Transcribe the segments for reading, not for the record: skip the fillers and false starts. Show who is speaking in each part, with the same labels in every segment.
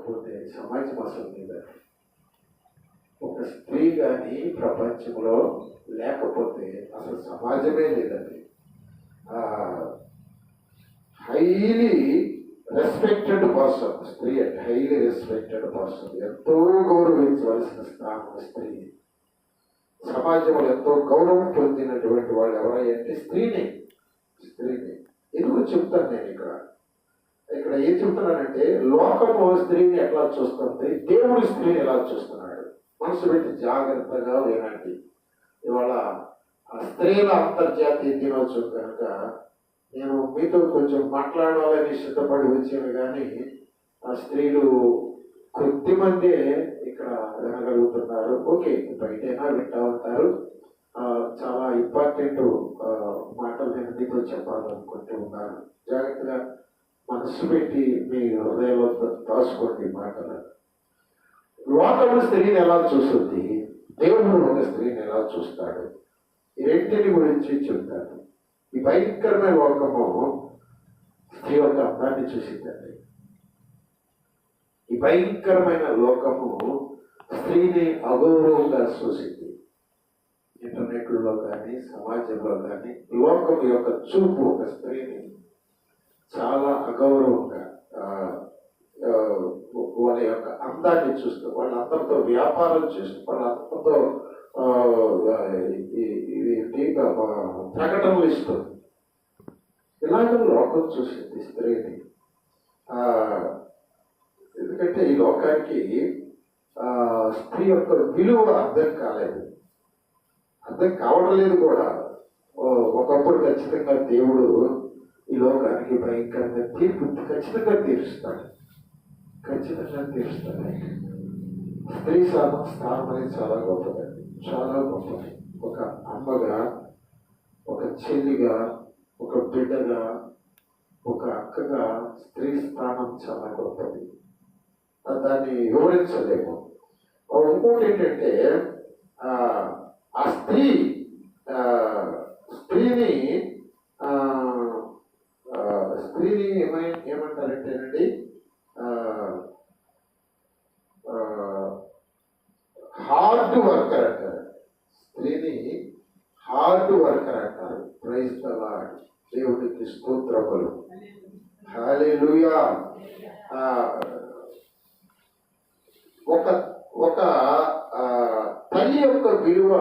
Speaker 1: లేకపోతే సమాజం అసలు మీద ఒక స్త్రీ కానీ ప్రపంచంలో లేకపోతే అసలు సమాజమే లేదండి. హైలీ రెస్పెక్టెడ్ పర్సన్ స్త్రీ అండ్ హైలీ రెస్పెక్టెడ్ పర్సన్, ఎంతో గౌరవించవలసిన స్థానం స్త్రీ. సమాజంలో ఎంతో గౌరవం పొందినటువంటి వాళ్ళు ఎవరంటే స్త్రీని. ఎందుకు చెప్తాను నేను ఇక్కడ ఏం చెప్తున్నానంటే, లోకము స్త్రీని ఎట్లా చూస్తుంది, దేవుడు స్త్రీని ఎలా చూస్తున్నాడు. మనసు పెట్టి జాగ్రత్తగా వినండి. ఇవాళ స్త్రీల అంతర్జాతీయ దినోత్సవం కనుక నేను మీతో కొంచెం మాట్లాడాలని సిద్ధపడి వచ్చాను, కానీ ఆ స్త్రీలు కొద్దిమందే ఇక్కడ వినగలుగుతున్నారు. ఓకే, బయటైనా వింటా ఉంటారు. చాలా ఇంపార్టెంట్ మాటలు నేను మీతో చెప్పాలనుకుంటూ ఉన్నాను. జాగ్రత్తగా మనసు పెట్టి మీ హృదయంలో దాచుకోండి మాటలు. లోకము స్త్రీని ఎలా చూస్తుంది, దేవుడు ఒక స్త్రీని ఎలా చూస్తాడు, ఈ రెంటిని గురించి చెప్తాను. ఈ భయంకరమైన లోకము స్త్రీ యొక్క అందాన్ని చూసిందండి. ఈ భయంకరమైన లోకము స్త్రీని అగౌరవంగా చూసింది. ఇంటర్నెట్లో కానీ సమాజంలో కానీ లోకం యొక్క చూపు ఒక స్త్రీని చాలా అగౌరవంగా, వాళ్ళ యొక్క అందాన్ని చూస్తూ, వాళ్ళ అందరితో వ్యాపారం చేస్తూ, వాళ్ళ అందరితో ప్రకటనలు ఇస్తుంది. ఇలాగ లోకం చూసింది స్త్రీని. ఎందుకంటే ఈ లోకానికి స్త్రీ యొక్క విలువ అర్థం కాలేదు, అర్థం కావడం లేదు కూడా. ఒకప్పుడు ఖచ్చితంగా దేవుడు ఈ లోకానికి భయంకరంగా తీర్పు ఖచ్చితంగా తీరుస్తాడు. స్త్రీ స్థానం అనేది చాలా గొప్పదండి, చాలా గొప్పది. ఒక అమ్మగా, ఒక చెల్లిగా, ఒక బిడ్డగా, ఒక అక్కగా స్త్రీ స్థానం చాలా గొప్పది. దాన్ని వివరించలేము. ఇంకోటి ఏంటంటే, ఆ స్త్రీని ఏమంటారంటేనండి, హార్డ్ వర్కర్ అంటారు. స్త్రీని హార్డ్ వర్కర్ అంటారు. Praise the lord. దేవునికి స్తోత్రములు. హల్లెలూయా. ఒక తల్లి యొక్క విలువ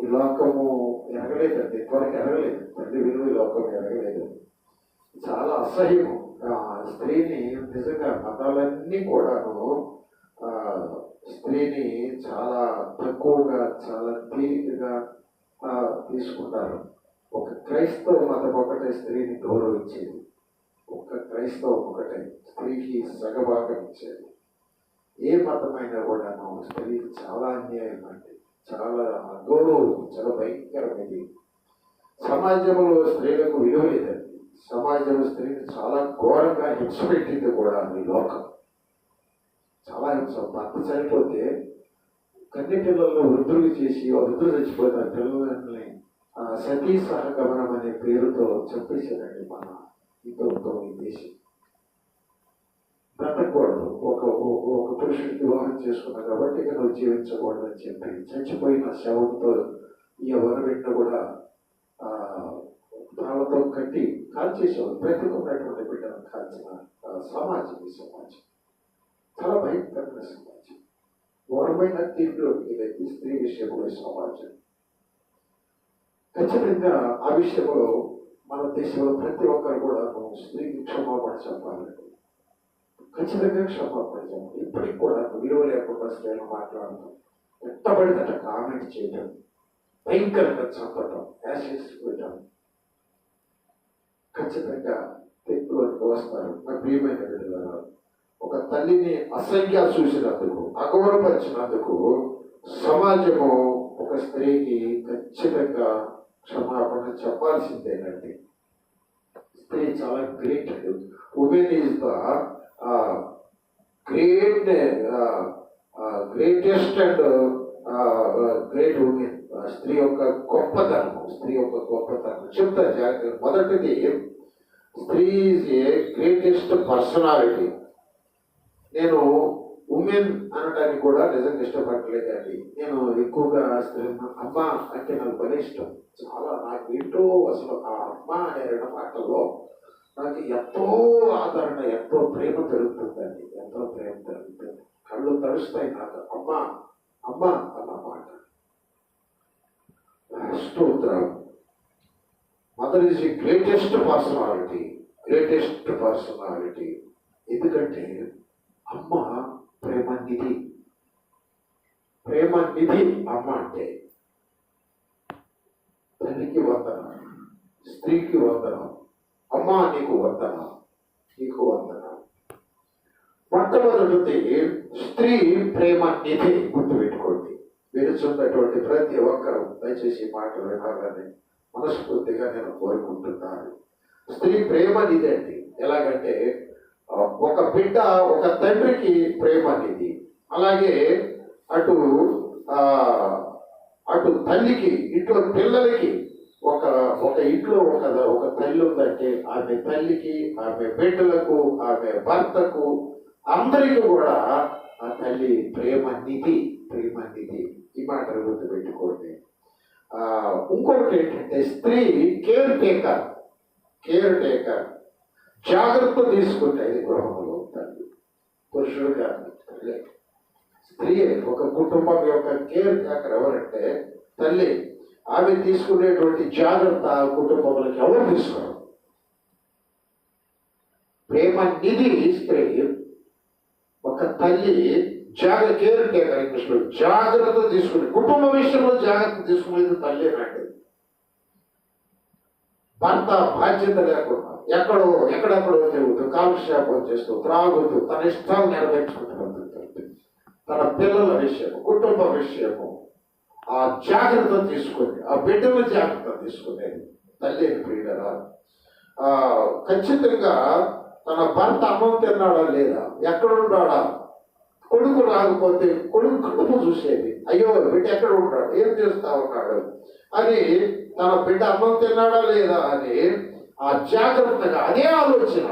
Speaker 1: ఈ లోకము ఎరగలేదండి. ఇంతవరకు ఎరగలేదు. తల్లి విలువ ఈ లోకం ఎరగలేదు. చాలా అసహ్యము. స్త్రీని నిజంగా మతాలన్నీ కూడాను స్త్రీని చాలా తక్కువగా, చాలా తేలికగా తీసుకుంటారు. ఒక క్రైస్తవ మతం ఒకటే స్త్రీని గౌరవించేది. ఒక క్రైస్తవం ఒకటే స్త్రీకి సగభాగం ఇచ్చేది. ఏ మతమైనా కూడాను స్త్రీకి చాలా అన్యాయం అండి, చాలా అగౌరవం, చాలా భయంకరమైనది. సమాజంలో స్త్రీలకు విలువ లేదండి. సమాజంలో స్త్రీని చాలా ఘోరంగా హింస పెట్టింది కూడా ఈ లోకం. చాలా హింస. భర్త చనిపోతే కన్ని పిల్లలను వృద్ధులు చేసి, వృద్ధులు చచ్చిపోతారు పిల్లలని సతీ సహగమనం అనే పేరుతో చెప్పేశారండి మన ఇంతో ఈ దేశం. బ్రతకూడదు, ఒక పురుషుడికి వివాహం చేసుకున్నావు కాబట్టి ఇక నువ్వు జీవించకూడదు అని చెప్పి చచ్చిపోయిన శవంతో ఎవరు పెట్టినా కూడా తాళ్ళతో కట్టి కాల్చేసేవారు. బ్రతికున్నటువంటి బిడ్డను కాల్చిన సమాజం ఈ సమాజం. చాలా భయంకరమైన సమాజం. ఘోరమైన తీర్పులోకి వెళ్ళేది స్త్రీ విషయంలో సమాజం. ఖచ్చితంగా ఆ విషయంలో మన దేశంలో ప్రతి ఒక్కరు కూడా స్త్రీకి క్షమాపణ చెప్పాలండి. ఖచ్చితంగా క్షమాపణ చెప్పాలి. ఇప్పటికి కూడా విలువ లేకుండా స్త్రీలు మాట్లాడటం, ఎట్టబడితే కామెంట్ చేయడం, భయంకరంగా చంపటం, యాసిడ్స్ పెట్టడం, ఖచ్చితంగా తీర్పులోకి వస్తారు. నా ప్రియమైన బిడ్డలారా, ఒక తల్లిని అసహ్యంగా చూసినందుకు, అగౌరవపరిచినందుకు సమాజము ఒక స్త్రీకి ఖచ్చితంగా క్షమాపణ చెప్పాల్సిందేనండి. స్త్రీ చాలా great. Women is the greatest and great women. స్త్రీ యొక్క గొప్పతనం చెప్తారు జాగ్రత్త. మొదటిది, స్త్రీ ఈజ్ ఏ గ్రేటెస్ట్ పర్సనాలిటీ. నేను ఉమెన్ అనడానికి కూడా నిజంగా ఇష్టపడలేదండి. నేను ఎక్కువగా అమ్మ అంటే నాకు భలే ఇష్టం. చాలా నాకు ఏంటో అసలు ఆ అమ్మ అనే 2 మాటల్లో నాకు ఎంతో ఆదరణ, ఎంతో ప్రేమ పెరుగుతుందండి. ఎంతో ప్రేమ పెరుగుతుంది. కళ్ళు తడుస్తాయి నాకు అమ్మ అమ్మ అన్న మాట. స్తోత్రం. Mother is the greatest personality. ఎందుకంటే అమ్మ ప్రేమ నిధి అమ్మ అంటే. తల్లికి వందనం, స్త్రీకి వందనం, అమ్మ నీకు వందనం. మొట్టమొదటిది స్త్రీ ప్రేమ నిధి. గుర్తుపెట్టుకోండి. విరుచున్నటువంటి ప్రతి ఒక్కరూ దయచేసి మాటలు వినాలని మనస్ఫూర్తిగా నేను కోరుకుంటున్నాను. స్త్రీ ప్రేమ నిధి అండి. ఎలాగంటే ఒక బిడ్డ ఒక తండ్రికి ప్రేమ నిధి, అలాగే అటు తల్లికి, ఇంట్లో పిల్లలకి ఒక ఇంట్లో ఒక తల్లి ఉందంటే ఆమె తల్లికి, ఆమె బిడ్డలకు, ఆమె భర్తకు, అందరికీ కూడా ఆ తల్లి ప్రేమ నిధి. ఈ మాటలు గుర్తుపెట్టుకోండి. ఇంకొకటి ఏంటంటే స్త్రీ కేర్ టేకర్. జాగ్రత్త తీసుకుంటాయి గృహంలో తల్లి. పురుషుడు కాదు, తల్లి. స్త్రీ ఒక కుటుంబం యొక్క కేర్ టేకర్ ఎవరంటే తల్లి. ఆమె తీసుకునేటువంటి జాగ్రత్త కుటుంబంలోకి ఎవరు తీసుకోరు. ప్రేమ నిధి స్త్రీ. ఒక తల్లి కేర్ టేకర్. ఇంగ్లీష్లో జాగ్రత్త తీసుకునే, కుటుంబ విషయంలో జాగ్రత్త తీసుకునేది తల్లినండి. భర్త బాధ్యత లేకుండా ఎక్కడెక్కడో తిరుగుతూ, కాలక్షేపం చేస్తూ, త్రాగుతూ, తన ఇష్టాలు నెరవేర్చుకుంటుంది. తన పిల్లల విషయము, కుటుంబ విషయము ఆ జాగ్రత్త తీసుకుని, ఆ బిడ్డల జాగ్రత్త తీసుకునేది తల్లి. ప్రియులరా, ఖచ్చితంగా తన భర్త అన్నం తిన్నాడా లేదా, ఎక్కడున్నాడా, కొడుకు రాకపోతే కొడుకు కడుపు చూసేది. అయ్యో బిడ్డ ఎక్కడ ఉంటాడు, ఏం చేస్తా ఉన్నాడు అని, తన బిడ్డ అన్నం తిన్నాడా లేదా అని ఆ జాగ్రత్తగా అదే ఆలోచన.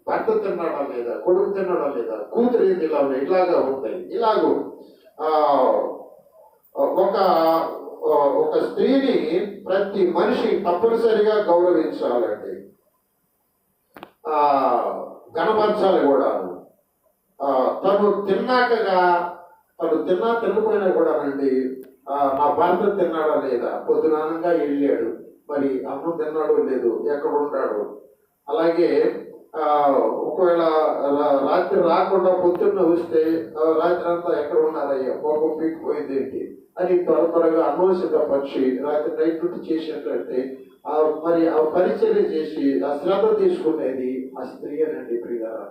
Speaker 1: భర్త తిన్నాడా లేదా, కొడుకు తిన్నాడా లేదా, కూతురు ఏంది ఇలాగా ఉంటాయి. ఇలాగూ ఒక స్త్రీని ప్రతి మనిషి తప్పనిసరిగా గౌరవించాలండి, గణపరచాలి కూడా. తను తినకపోయినా కూడా నండి, నా భర్త తిన్నాడా లేదా, పొద్దునానంగా వెళ్ళాడు, మరి అన్నం తిన్నాడో లేదు, ఎక్కడ ఉంటాడు. అలాగే ఒకవేళ రాత్రి రాకుండా పొద్దున్న వస్తే రాత్రి అంతా ఎక్కడ ఉన్నారయ్యా, కోపం పీకిపోయింది ఏంటి అని త్వరగా అన్నం సిద్ధపరిచి రాత్రి నైట్ డ్యూటీ చేసినట్లయితే మరి ఆ పరిచర్య చేసి ఆ శ్రద్ధ తీసుకునేది ఆ స్త్రీ అనండి. ప్రియులారా,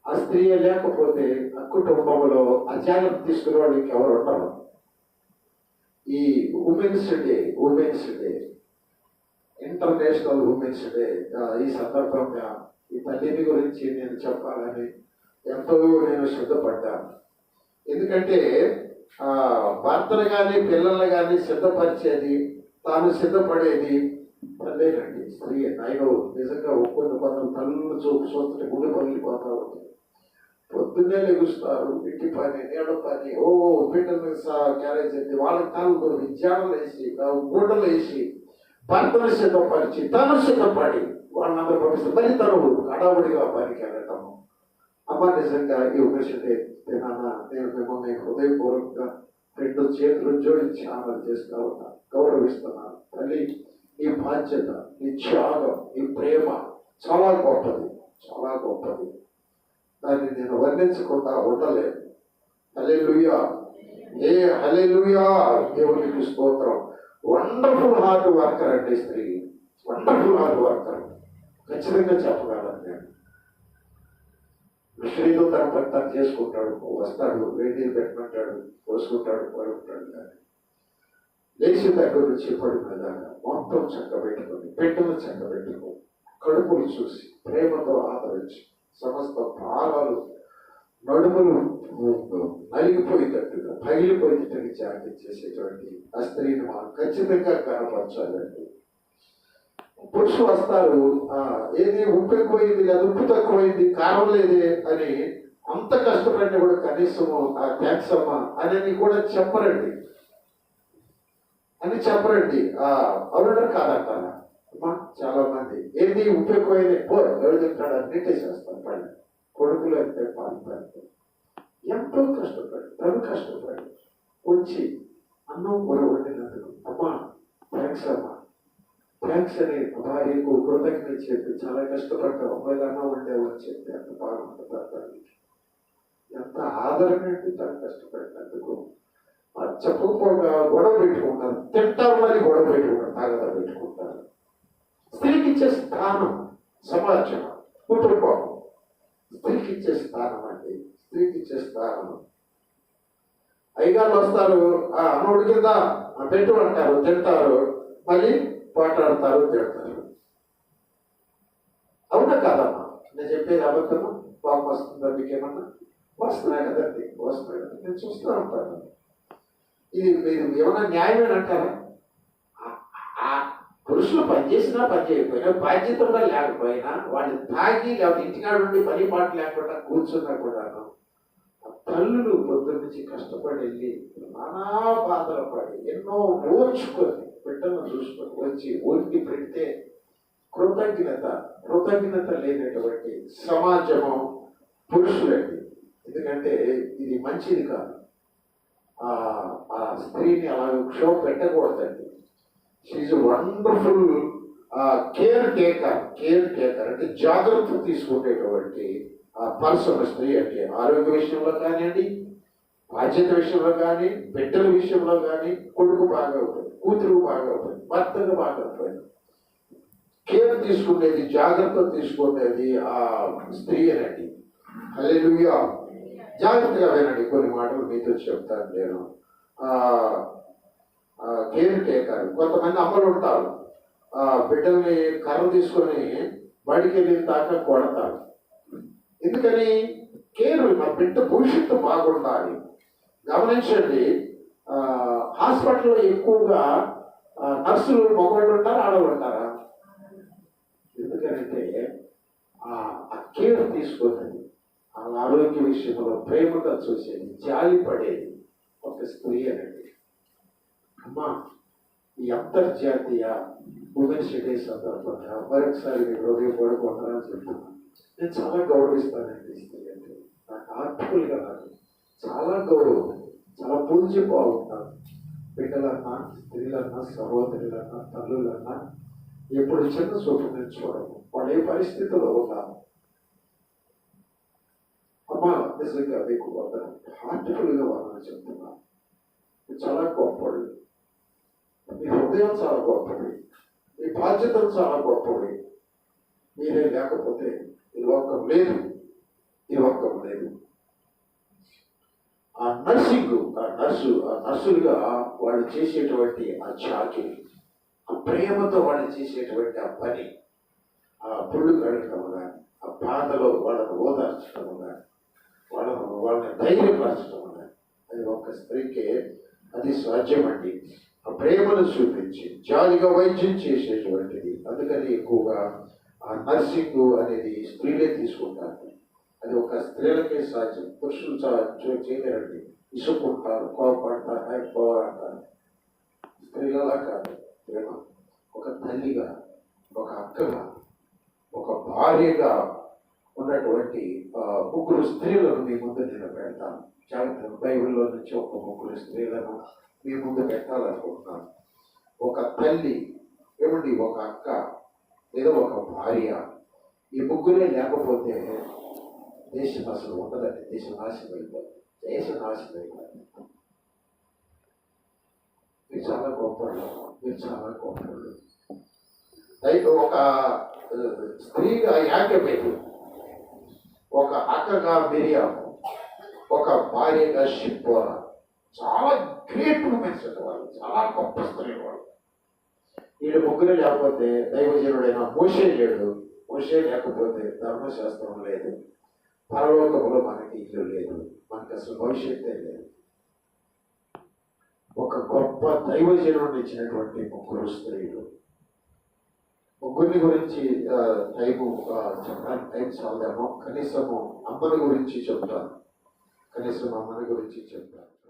Speaker 1: ఆ స్త్రీ లేకపోతే ఆ కుటుంబంలో ఆ జాగ్రత్త తీసుకునే వాళ్ళు ఇంకెవరు ఉండరు. ఈ women's day international women's day ఈ సందర్భంగా ఈ తల్లిని గురించి నేను చెప్పాలని ఎంతో నేను సిద్ధపడ్డాను. ఎందుకంటే భర్తను కానీ పిల్లల్ని కానీ సిద్ధపరిచేది, తాను సిద్ధపడేది తల్లేనండి, స్త్రీ. ఆయన నిజంగా కొందరు తల్లులు చూస్తుంటే గుడి పగిలిపోతా ఉంటుంది. పొద్దున్నే లెగుస్తారు, ఇంటి పని, నీళ్ళ పని, బిడ్డలు క్యారేజ్ అయితే వాళ్ళకి తల్లు విద్యాలు వేసి, గుడ్డలు వేసి, భర్తను సిద్ధపరిచి, తను సిద్ధపడి వాళ్ళందరూ పంపిస్తారు. మరి తను హడావుడిగా పనికి వెళ్ళటం. అమ్మ నిజంగా ఈ ఉద్దేశం నేను మిమ్మల్ని హృదయపూర్వకంగా 2 చేతులు జోడించి ఆనందం చేస్తా ఉన్నా, గౌరవిస్తున్నాను. తల్లి, నీ బాధ్యత, నీ త్యాగం, నీ ప్రేమ చాలా గొప్పది. దాన్ని నేను వర్ణించకుండా ఉండలేను. హల్లెలూయా, హల్లెలూయా, దేవునికి స్తోత్రం. వండర్ఫుల్ హార్డ్ వర్కర్ అంటే స్త్రీ, వండర్ఫుల్ హార్డ్ వర్కర్. ఖచ్చితంగా చెప్పగలను నేను. స్త్రీతో తన పని తను చేసుకుంటాడు, వస్తాడు, వేడి పెట్టమంటాడు, పోసుకుంటాడు, పడుకుంటాడు. కానీ లేచి దగ్గర నుంచి పడుకునేదాకా మొత్తం చక్కబెట్టుకొని, బిడ్డలు చక్కబెట్టుకొని, కడుపులు చూసి ప్రేమతో ఆదరించి, సమస్త భారాలు నడుములు నలిగిపోయేటట్టుగా పగిలిపోయేటట్టుగా త్యాగం చేసేటువంటి ఆ స్త్రీని మనం ఖచ్చితంగా కనపరచాలండి. పురుషులు వస్తారు, ఏది ఉప్పు ఎక్కువైంది, అది ఉప్పు తక్కువైంది, కారం లేదే అని అంత కష్టపడినా కూడా కనీసము ఆ థ్యాంక్స్ అమ్మా అని కూడా చెప్పరండి, అవునంటారు కాదంటారా? అమ్మా చాలా మంది ఏంటి ఉప్పు ఎక్కువైనా ఎవరు తింటాడు అని నెట్టేసేస్తాను పైన. కొడుకులు అయితే పాల్పడతారు. ఎంతో కష్టపడి తను కష్టపడి వచ్చి అన్నం కూర వండినందుకు అమ్మా థ్యాంక్స్ అమ్మా థ్యాంక్స్ అని భార్యకు కృతజ్ఞత చెప్పి చాలా కష్టపడ్డావు అమ్మాయిలు అన్నం వండావు అని చెప్పి అంత బాగుంటుంది. ఎంత ఆదరణ అంటే తను కష్టపడినందుకు చెప్పకపోగా గొడవ పెట్టుకుంటారు, తింటారు, మరి గొడవ పెట్టుకుంటారు, తాగదా పెట్టుకుంటారు. స్త్రీకి ఇచ్చే స్థానం సమాజం, కుటుంబం. స్త్రీకి ఇచ్చే స్థానం అండి, స్త్రీకి ఇచ్చే స్థానం. అయ్యగారు వస్తారు, అన్నోడి కింద పెట్టు అంటారు, తింటారు, మళ్ళీ పోట్లాడతారు, తిడతారు. అవునా కాదమ్మా? నేను చెప్పేది అబద్ధమా? పాపం వస్తుందా మీకేమన్నా? వస్తున్నాయి కదండి, వస్తున్నాయి కదండి, నేను చూస్తూ ఉంటాను. ఇది మీరు ఏమన్నా న్యాయమని అంటారా? పురుషులు పనిచేసినా పని చేయకపోయినా బాధ్యత కూడా లేకపోయినా వాళ్ళు తాగి లేకపోతే ఇంటికాడ నుండి పని పాట లేకుండా కూర్చున్నా కూడాను తల్లులు పొద్దు నుంచి కష్టపడి వెళ్ళి నానా బాధలు పడి ఎన్నో ఓర్చుకొని బిడ్డను చూసుకొని వచ్చి ఒంటి పెడితే కృతజ్ఞత లేనటువంటి సమాజము పురుషులండి. ఎందుకంటే ఇది మంచిది కాదు. ఆ స్త్రీని అలా షో పెట్టకూడదండి. షీఈ్ వండర్ఫుల్ కేర్ టేకర్ అంటే జాగ్రత్త తీసుకునేటువంటి పర్సన్ స్త్రీ. అంటే ఆరోగ్య విషయంలో కానివ్వండి, బాధ్యత విషయంలో కానీ, బిడ్డల విషయంలో కానీ, కొడుకు బాగా అవుతుంది, కూతురు బాగా అవుతుంది, భర్తకు బాగా అవుతుంది. కేర్ తీసుకునేది, జాగ్రత్త తీసుకునేది ఆ స్త్రీ అనండి. హల్లెలూయా. జాగ్రత్తగా వినండి, కొన్ని మాటలు మీతో చెప్తాను నేను. Care taker. కొంతమంది అమ్మలు ఉంటారు, బిడ్డల్ని కర్ర తీసుకొని బడికి వెళ్ళిన దాకా కొడతారు. ఎందుకని? కేర్, మా బిడ్డ భవిష్యత్తు బాగుండాలి. గమనించండి, హాస్పిటల్లో ఎక్కువగా నర్సులు మగవాళ్ళు ఉంటారు, ఆడవాళ్ళు ఉంటారా? ఎందుకంటే ఆ కేర్ తీసుకున్నది, ఆ ఆరోగ్య విషయంలో ప్రేమగా చూసేది, జాలి పడేది ఒక స్త్రీ అనండి. అమ్మా, ఈ అంతర్జాతీయ ఉమెన్స్ డే సందర్భంగా మరొకసారి మీకు హృదయపూర్వకంగా చెప్తున్నాను. నేను చాలా గౌరవిస్తానండి స్త్రీ అంటే. నాకు ఆర్టికల్గా నాకు చాలా గౌరవం, చాలా పూజ్యపోతున్నాను. బిడ్డలన్నా, స్త్రీలన్నా, సహోదరులన్నా, తల్లులన్నా ఎప్పుడు చిన్న చూపు నేను చూడము. వాళ్ళు ఏ పరిస్థితుల్లో ఉన్నాను. అమ్మా, నిజంగా మీకు హార్ట్ఫుల్గా వాళ్ళని చెప్తున్నాను. చాలా గొప్పది, మీ హృదయం చాలా గొప్పది, మీ బాధ్యతలు చాలా గొప్పవి. మీరే లేకపోతే ఈ లోకం లేదు, ఈ లోకం లేదు. ఆ నర్సులుగా వాళ్ళు చేసేటువంటి ఆ చాకిరి, ఆ ప్రేమతో వాళ్ళు చేసేటువంటి ఆ పని, ఆ పుళ్ళు కడగటం కానీ, ఆ బాధలో వాళ్ళను ఓదార్చడం కానీ, వాళ్ళని ధైర్యపరచడం కానీ, అది ఒక స్త్రీకే అది సాధ్యమండి. ఆ ప్రేమను చూపించి జాలిగా వైద్యం చేసేటువంటిది. అందుకని ఎక్కువగా ఆ నర్సింగ్ అనేది స్త్రీలే తీసుకుంటారు. అది ఒక స్త్రీలకే సాధ్యం, పురుషులు చేయలేరండి. ఇసుకుంటారు, కోపడతారు, అయిపోవాలంటారు. స్త్రీలలా కాదు. ప్రేమ ఒక తల్లిగా, ఒక అక్కగా, ఒక భార్యగా ఉన్నటువంటి 3 స్త్రీలను మీ ముందు నేను పెడతాను. జాగ్రత్త, బైబిల్లో నుంచి ఒక 3 స్త్రీలను మీ ముందు పెట్టాలనుకుంటున్నాను. ఒక తల్లి ఏమండి, ఒక అక్క లేదా ఒక భార్య. ఈ 3 లేకపోతే దేశం అసలు ఉండదండి. దేశం నాశనం అయిపోతుంది. మీరు చాలా గొప్పలు, మీరు చాలా గొప్పలు. అయితే ఒక స్త్రీగా యాకెబేతు, ఒక అక్కగా మిరియాము, ఒక భార్యగా షిప్పోరా. చాలా గ్రేట్ ఉమెన్స్ వాళ్ళు, చాలా గొప్ప స్త్రీ వాళ్ళు. వీళ్ళు 3 లేకపోతే దైవజనుడైన మోషే లేడు. మోషే లేకపోతే ధర్మశాస్త్రం లేదు, పరలోకంలో మనకి ఇల్లు లేదు, మనకి అసలు భవిష్యత్తే లేదు. ఒక గొప్ప దైవజనుడిని ఇచ్చినటువంటి 3 స్త్రీలు. ముగ్గురిని గురించి టైము చెప్పడానికి టైం చాలదేమో. కనీసము అమ్మని గురించి చెప్తాను.